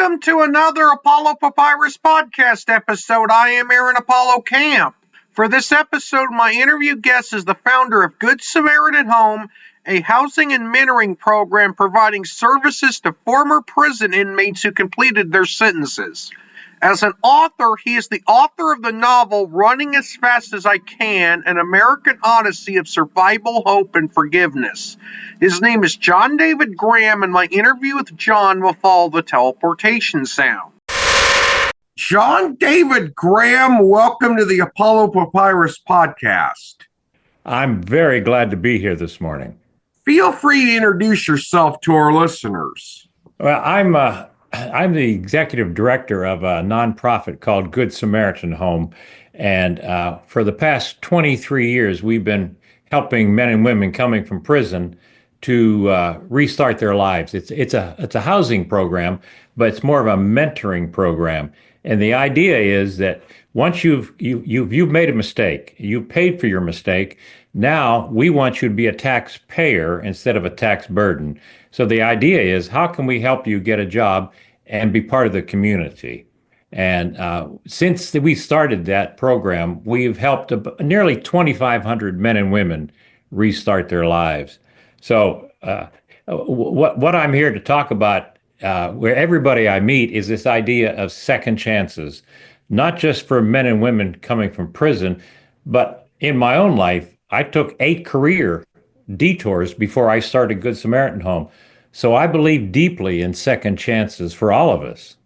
Welcome to another Apollo Papyrus podcast episode. I am Aaron Apollo Camp. For this episode, my interview guest is the founder of Good Samaritan Home, a housing and mentoring program providing services to former prison inmates who completed their sentences. As an author, he is the author of the novel Running as Fast as I Can, An American Odyssey of Survival, Hope, and Forgiveness. His name is John David Graham, and my interview with John will follow the teleportation sound. John David Graham, welcome to the Apollo Papyrus podcast. I'm very glad to be here this morning. Feel free to introduce yourself to our listeners. Well, I'm the executive director of a nonprofit called Good Samaritan Home, and for the past 23 years, we've been helping men and women coming from prison to restart their lives. It's a housing program, but it's more of a mentoring program. And the idea is that once you've made a mistake, you've paid for your mistake. Now we want you to be a taxpayer instead of a tax burden. So the idea is, how can we help you get a job and be part of the community? And since we started that program, we've helped nearly 2,500 men and women restart their lives. So what I'm here to talk about, where everybody I meet, is this idea of second chances, not just for men and women coming from prison, but in my own life, I took 8 career detours before I started Good Samaritan Home. So I believe deeply in second chances for all of us.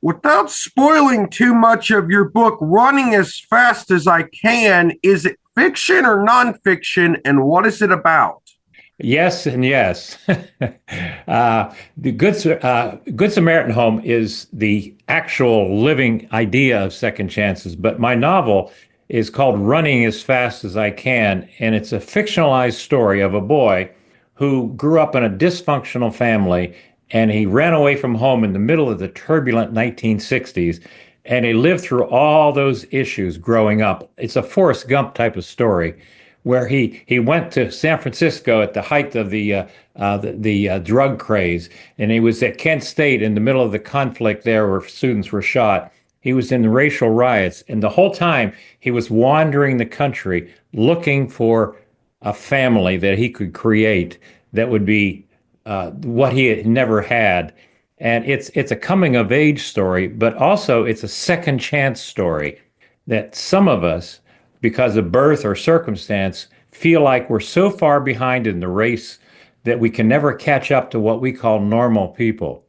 Without spoiling too much of your book, Running as Fast as I Can, is it fiction or nonfiction, and what is it about? Yes and yes. The Good Samaritan Home is the actual living idea of second chances, but my novel is called Running as Fast as I Can, and it's a fictionalized story of a boy who grew up in a dysfunctional family, and he ran away from home in the middle of the turbulent 1960s, and he lived through all those issues growing up. It's a Forrest Gump type of story, where he went to San Francisco at the height of the drug craze, and he was at Kent State in the middle of the conflict there where students were shot. He was in the racial riots, and the whole time he was wandering the country looking for a family that he could create that would be what he had never had. And it's a coming of age story, but also it's a second chance story that some of us, because of birth or circumstance, feel like we're so far behind in the race that we can never catch up to what we call normal people.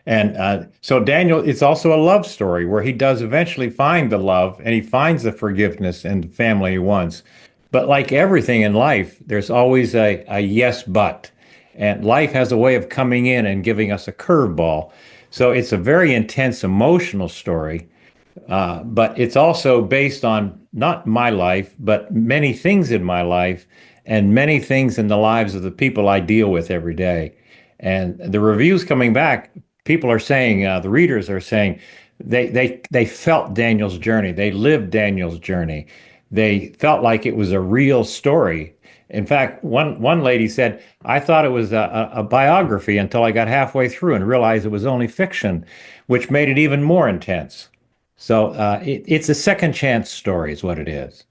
And so Daniel, it's also a love story where he does eventually find the love, and he finds the forgiveness and the family he wants. But like everything in life, there's always a yes, but. And life has a way of coming in and giving us a curveball. So it's a very intense emotional story, but it's also based on not my life, but many things in my life and many things in the lives of the people I deal with every day. And the reviews coming back, people are saying, the readers are saying, they felt Daniel's journey. They lived Daniel's journey. They felt like it was a real story. In fact, one lady said, I thought it was a biography until I got halfway through and realized it was only fiction, which made it even more intense. So it's a second chance story is what it is.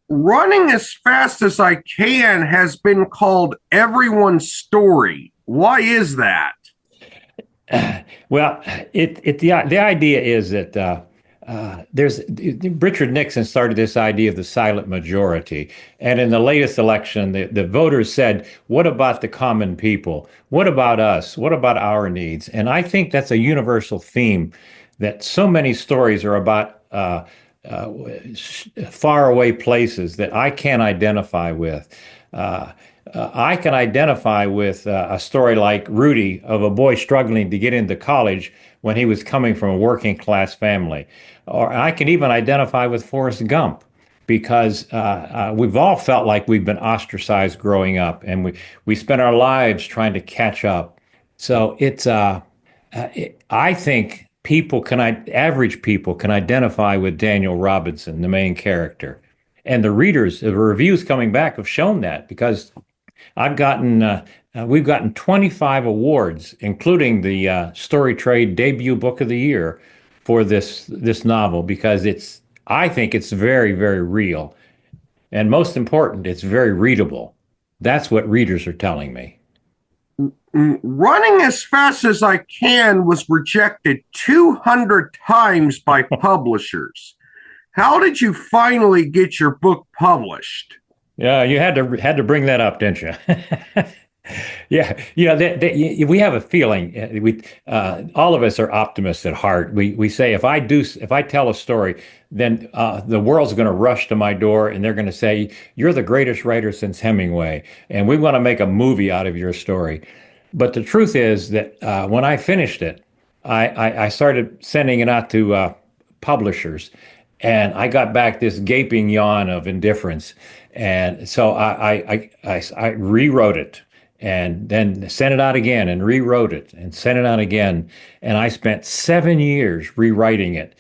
Running as Fast as I Can has been called everyone's story. Why is that? Well, the idea is that there's Richard Nixon started this idea of the silent majority, and in the latest election, the voters said, "What about the common people? What about us? What about our needs?" And I think that's a universal theme, that so many stories are about faraway places that I can't identify with. I can identify with a story like Rudy, of a boy struggling to get into college when he was coming from a working class family. Or I can even identify with Forrest Gump, because we've all felt like we've been ostracized growing up, and we spent our lives trying to catch up. So I think average people can identify with Daniel Robinson, the main character. And the reviews coming back have shown that, because We've gotten 25 awards, including the Story Trade Debut Book of the Year for this novel because I think it's very, very real. And most important, it's very readable. That's what readers are telling me. Running as Fast as I Can was rejected 200 times by publishers. How did you finally get your book published? Yeah, you had to bring that up, didn't you? Yeah, we have a feeling. We all of us are optimists at heart. We say if I tell a story, then the world's going to rush to my door and they're going to say you're the greatest writer since Hemingway, and we want to make a movie out of your story. But the truth is that when I finished it, I started sending it out to publishers, and I got back this gaping yawn of indifference. And so I rewrote it and then sent it out again and rewrote it and sent it out again. And I spent 7 years rewriting it,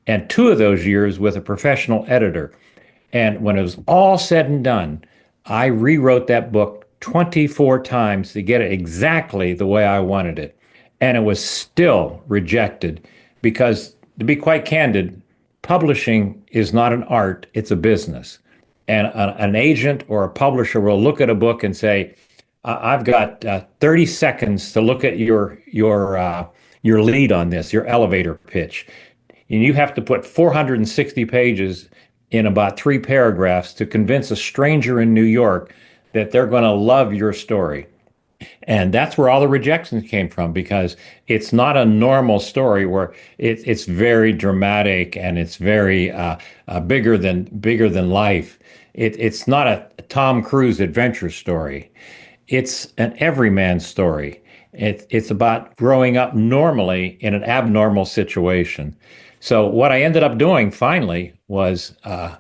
and 2 of those years with a professional editor. And when it was all said and done, I rewrote that book 24 times to get it exactly the way I wanted it. And it was still rejected because, to be quite candid, publishing is not an art, it's a business. And an agent or a publisher will look at a book and say, I've got 30 seconds to look at your lead on this, your elevator pitch. And you have to put 460 pages in about 3 paragraphs to convince a stranger in New York that they're going to love your story. And that's where all the rejections came from because it's not a normal story where it's very dramatic and it's very bigger than life. It's not a Tom Cruise adventure story. It's an everyman story. It's about growing up normally in an abnormal situation. So what I ended up doing finally was I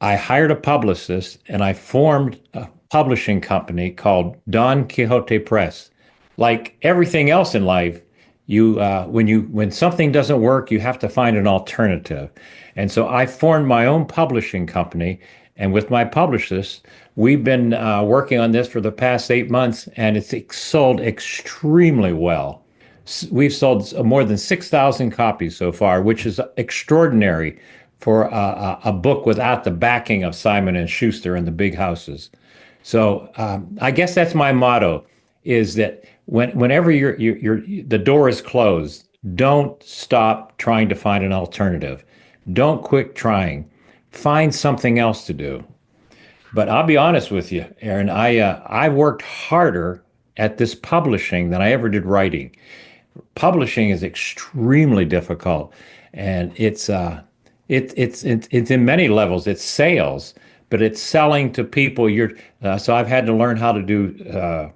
hired a publicist and I formed a publishing company called Don Quixote Press. Like everything else in life, when something doesn't work, you have to find an alternative. And so I formed my own publishing company, and with my publicist, we've been working on this for the past 8 months, and it's sold extremely well. We've sold more than 6,000 copies so far, which is extraordinary for a book without the backing of Simon and Schuster and the big houses. So I guess that's my motto: is that whenever the door is closed, don't stop trying to find an alternative. Don't quit trying. Find something else to do. But I'll be honest with you, Aaron. I worked harder at this publishing than I ever did writing. Publishing is extremely difficult, and it's in many levels. It's sales, but it's selling to people. So I've had to learn how to do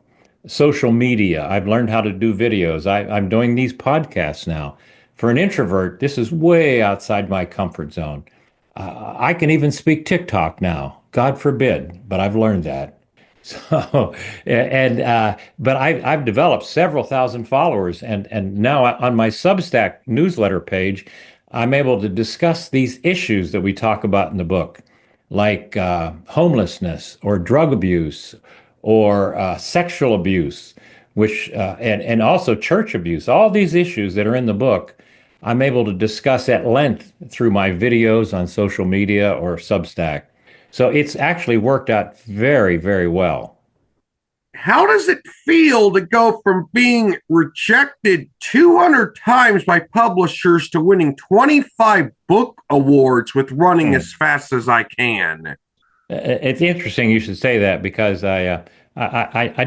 social media. I've learned how to do videos. I'm doing these podcasts now. For an introvert, this is way outside my comfort zone. I can even speak TikTok now. God forbid, but I've learned that. So, but I've developed several thousand followers, and now on my Substack newsletter page, I'm able to discuss these issues that we talk about in the book, like homelessness or drug abuse or sexual abuse, and also church abuse. All these issues that are in the book, I'm able to discuss at length through my videos on social media or Substack. So it's actually worked out very, very well. How does it feel to go from being rejected 200 times by publishers to winning 25 book awards with Running as Fast as I Can? It's interesting you should say that because I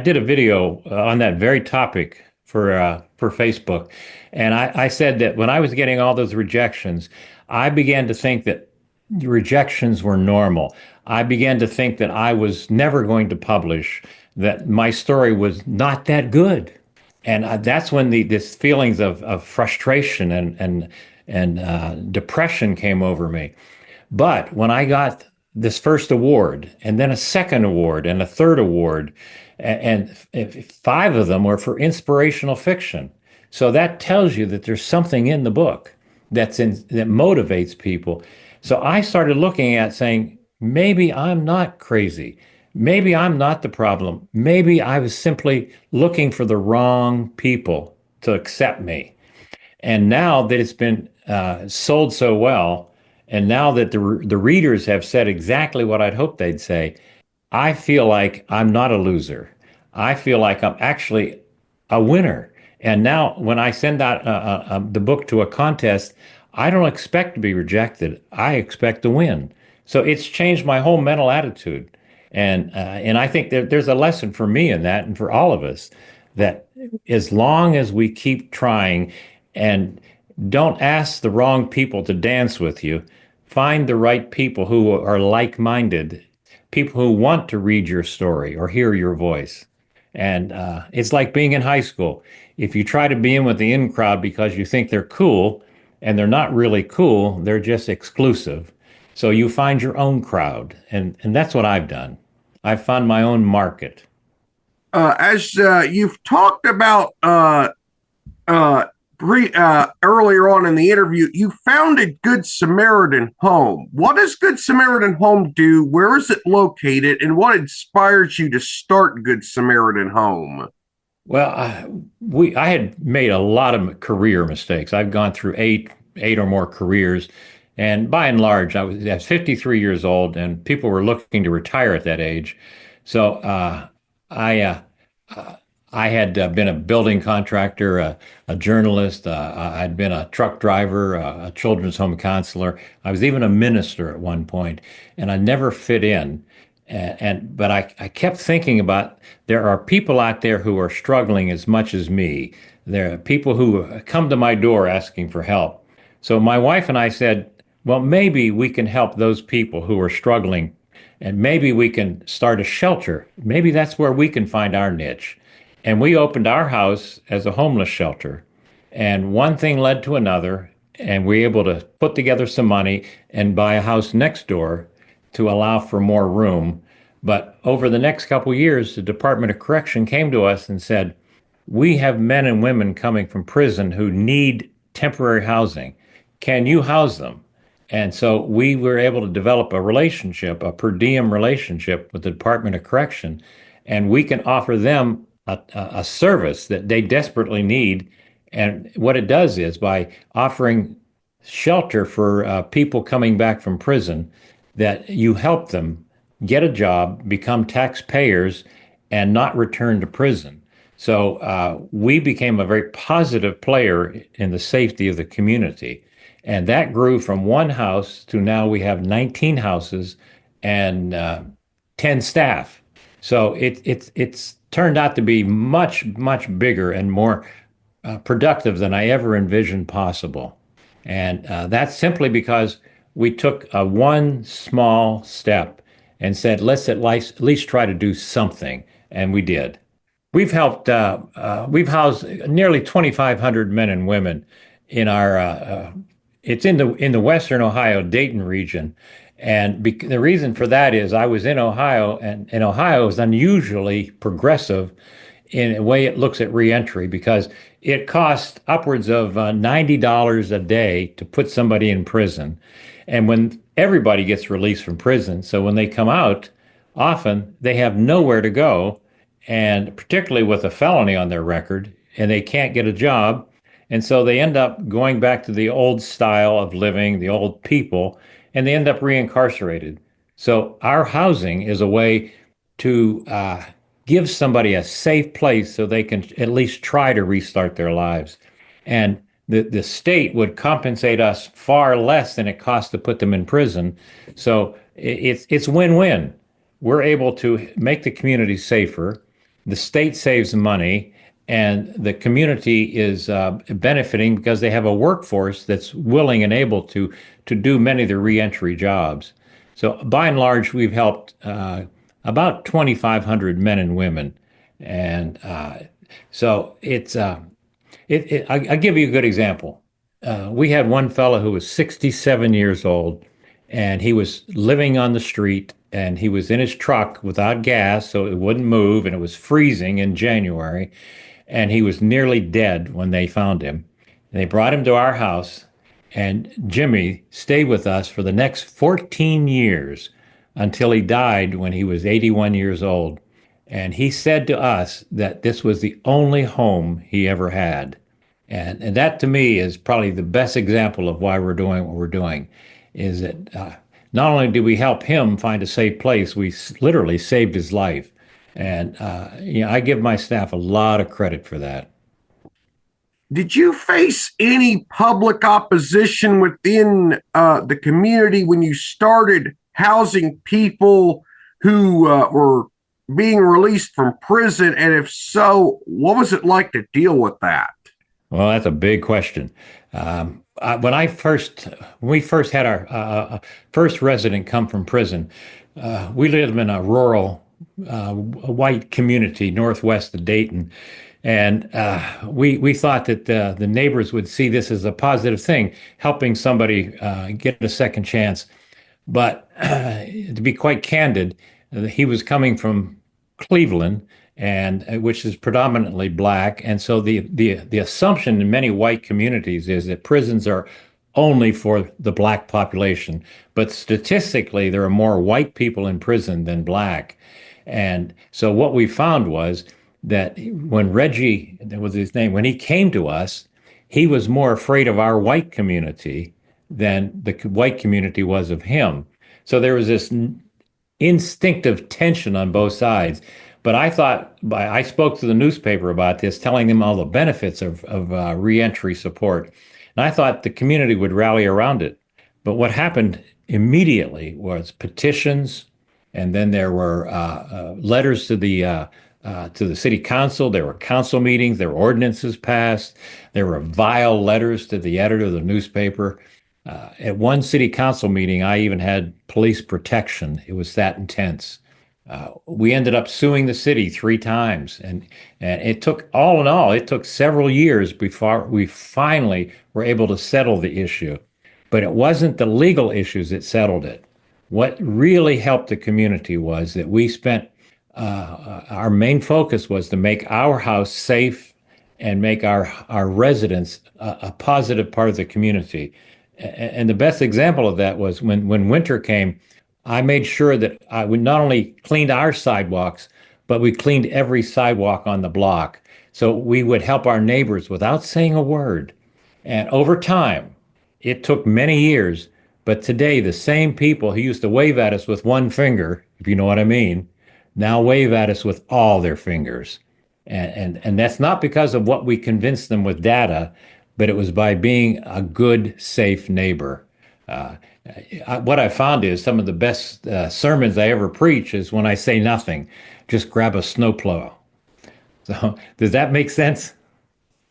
did a video on that very topic for Facebook, and I said that when I was getting all those rejections, I began to think that rejections were normal. I began to think that I was never going to publish, that my story was not that good. And that's when this feelings of frustration and depression came over me. But when I got this first award, and then a second award, and a third award, and 5 of them were for inspirational fiction. So that tells you that there's something in the book that motivates people. So I started looking at saying, maybe I'm not crazy. maybe I'm not the problem. Maybe I was simply looking for the wrong people to accept me. And now that it's been sold so well, and now that the readers have said exactly what I'd hoped they'd say, I feel like I'm not a loser. I feel like I'm actually a winner. And now, when I send out the book to a contest, I don't expect to be rejected. I expect to win. So it's changed my whole mental attitude, and I think there's a lesson for me in that, and for all of us, that as long as we keep trying and don't ask the wrong people to dance with you, find the right people who are like-minded, people who want to read your story or hear your voice. And it's like being in high school. If you try to be in with the in crowd because you think they're cool, and they're not really cool, they're just exclusive. So you find your own crowd. And that's what I've done. I've found my own market. As you've talked about uh, earlier on in the interview, you founded Good Samaritan Home. What does Good Samaritan Home do? Where is it located? And what inspires you to start Good Samaritan Home? Well, I had made a lot of career mistakes. I've gone through eight or more careers, and by and large, I was 53 years old, and people were looking to retire at that age. So I uh, uh, I had been a building contractor, a journalist. I'd been a truck driver, a children's home counselor. I was even a minister at one point, and I never fit in. But I kept thinking about, there are people out there who are struggling as much as me. There are people who come to my door asking for help. So my wife and I said, well, maybe we can help those people who are struggling, and maybe we can start a shelter. Maybe that's where we can find our niche. And we opened our house as a homeless shelter. And one thing led to another, and we were able to put together some money and buy a house next door to allow for more room. But over the next couple of years, the Department of Correction came to us and said, we have men and women coming from prison who need temporary housing. Can you house them? And so we were able to develop a relationship, a per diem relationship with the Department of Correction, and we can offer them a service that they desperately need. And what it does is, by offering shelter for people coming back from prison, that you help them get a job, become taxpayers, and not return to prison. So we became a very positive player in the safety of the community. And that grew from one house to now we have 19 houses and 10 staff. So it's turned out to be much bigger and more productive than I ever envisioned possible. And that's simply because we took one small step and said, let's at least try to do something. And we did. We've housed nearly 2,500 men and women in our, it's in the Western Ohio, Dayton region. And the reason for that is I was in Ohio, and Ohio is unusually progressive in a way it looks at reentry, because it costs upwards of $90 a day to put somebody in prison. And when everybody gets released from prison, so when they come out, often they have nowhere to go, and particularly with a felony on their record, and they can't get a job. And so they end up going back to the old style of living, the old people, and they end up reincarcerated. So our housing is a way to give somebody a safe place so they can at least try to restart their lives. And the state would compensate us far less than it costs to put them in prison. So it's win-win. We're able to make the community safer. The state saves money, and the community is benefiting because they have a workforce that's willing and able to do many of the reentry jobs. So by and large, we've helped about 2,500 men and women, and so I'll give you a good example. We had one fellow who was 67 years old, and he was living on the street, and he was in his truck without gas, so it wouldn't move, and it was freezing in January, and he was nearly dead when they found him. And they brought him to our house, and Jimmy stayed with us for the next 14 years until he died when he was 81 years old. And he said to us that this was the only home he ever had. And that to me is probably the best example of why we're doing what we're doing, is that not only did we help him find a safe place, we literally saved his life. And I give my staff a lot of credit for that. Did you face any public opposition within the community when you started housing people who were being released from prison? And if so, what was it like to deal with that? Well, that's a big question. When we first had our first resident come from prison, we lived in a rural white community northwest of Dayton, and we thought that the neighbors would see this as a positive thing, helping somebody get a second chance. But to be quite candid, he was coming from Cleveland, and which is predominantly black, and so the assumption in many white communities is that prisons are only for the black population. But statistically, there are more white people in prison than black. And so what we found was that when Reggie, that was his name, when he came to us, he was more afraid of our white community than the white community was of him. So there was this instinctive tension on both sides. But I spoke to the newspaper about this, telling them all the benefits of reentry support. And I thought the community would rally around it. But what happened immediately was petitions, and then there were letters to the city council. There were council meetings. There were ordinances passed. There were vile letters to the editor of the newspaper. At one city council meeting, I even had police protection. It was that intense. We ended up suing the city 3 times, and it took, all in all, it took several years before we finally were able to settle the issue. But it wasn't the legal issues that settled it. What really helped the community was that we spent our main focus was to make our house safe and make our residents a positive part of the community. And the best example of that was when winter came, I made sure that we not only cleaned our sidewalks, but we cleaned every sidewalk on the block. So we would help our neighbors without saying a word. And over time, it took many years, but today the same people who used to wave at us with one finger, if you know what I mean, now wave at us with all their fingers. And that's not because of what we convinced them with data, but it was by being a good, safe neighbor. What I found is some of the best sermons I ever preach is when I say nothing, just grab a snowplow. So does that make sense?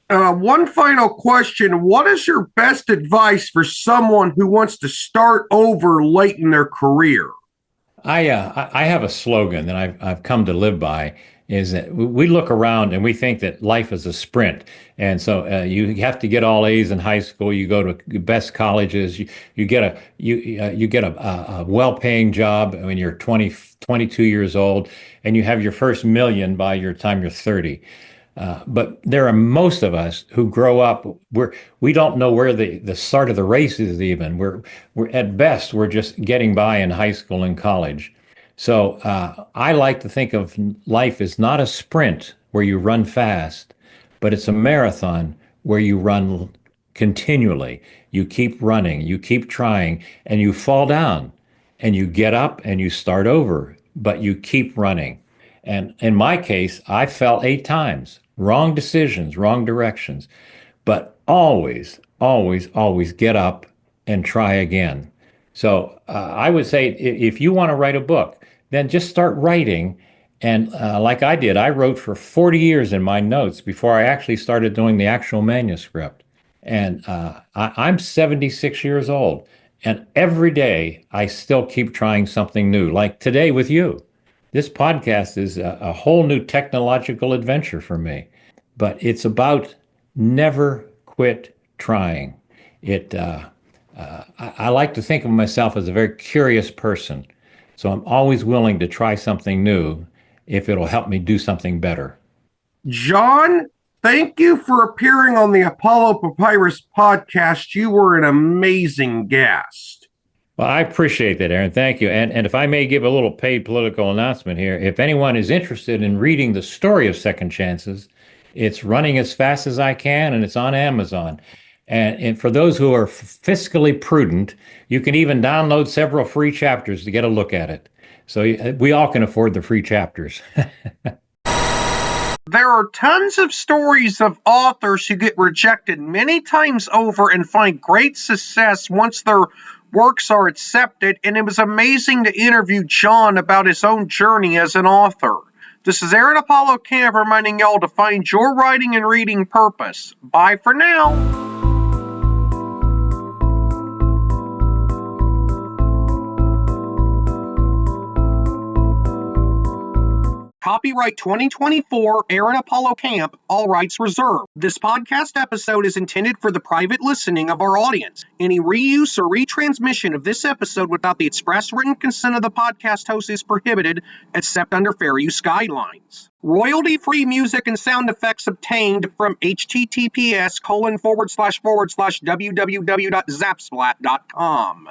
One final question. What is your best advice for someone who wants to start over late in their career? I have a slogan that I've come to live by, is that we look around and we think that life is a sprint. And so you have to get all A's in high school. You go to best colleges. You get a well-paying job when you're 20, 22 years old, and you have your first million by your time you're 30. But there are most of us who grow up, we don't know where the start of the race is even. We're at best, we're just getting by in high school and college. So I like to think of life as not a sprint where you run fast, but it's a marathon where you run continually. You keep running, you keep trying, and you fall down, and you get up and you start over, but you keep running. And in my case, I fell 8 times, wrong decisions, wrong directions, but always, always, always get up and try again. So I would say if you want to write a book, then just start writing. And like I did, I wrote for 40 years in my notes before I actually started doing the actual manuscript. And I'm 76 years old. And every day I still keep trying something new, like today with you. This podcast is a whole new technological adventure for me, but it's about never quit trying. I like to think of myself as a very curious person, so I'm always willing to try something new if it'll help me do something better. John, thank you for appearing on the Apollo Papyrus podcast. You were an amazing guest. Well, I appreciate that, Aaron. Thank you. And if I may give a little paid political announcement here, if anyone is interested in reading the story of Second Chances, it's running as fast as I can and it's on Amazon. And for those who are fiscally prudent, you can even download several free chapters to get a look at it. So we all can afford the free chapters. There are tons of stories of authors who get rejected many times over and find great success once their works are accepted, and it was amazing to interview John about his own journey as an author. This is Aaron Apollo Camp reminding y'all to find your writing and reading purpose. Bye for now. Copyright 2024, Aaron Apollo Camp, all rights reserved. This podcast episode is intended for the private listening of our audience. Any reuse or retransmission of this episode without the express written consent of the podcast host is prohibited, except under fair use guidelines. Royalty-free music and sound effects obtained from https://www.zapsplat.com.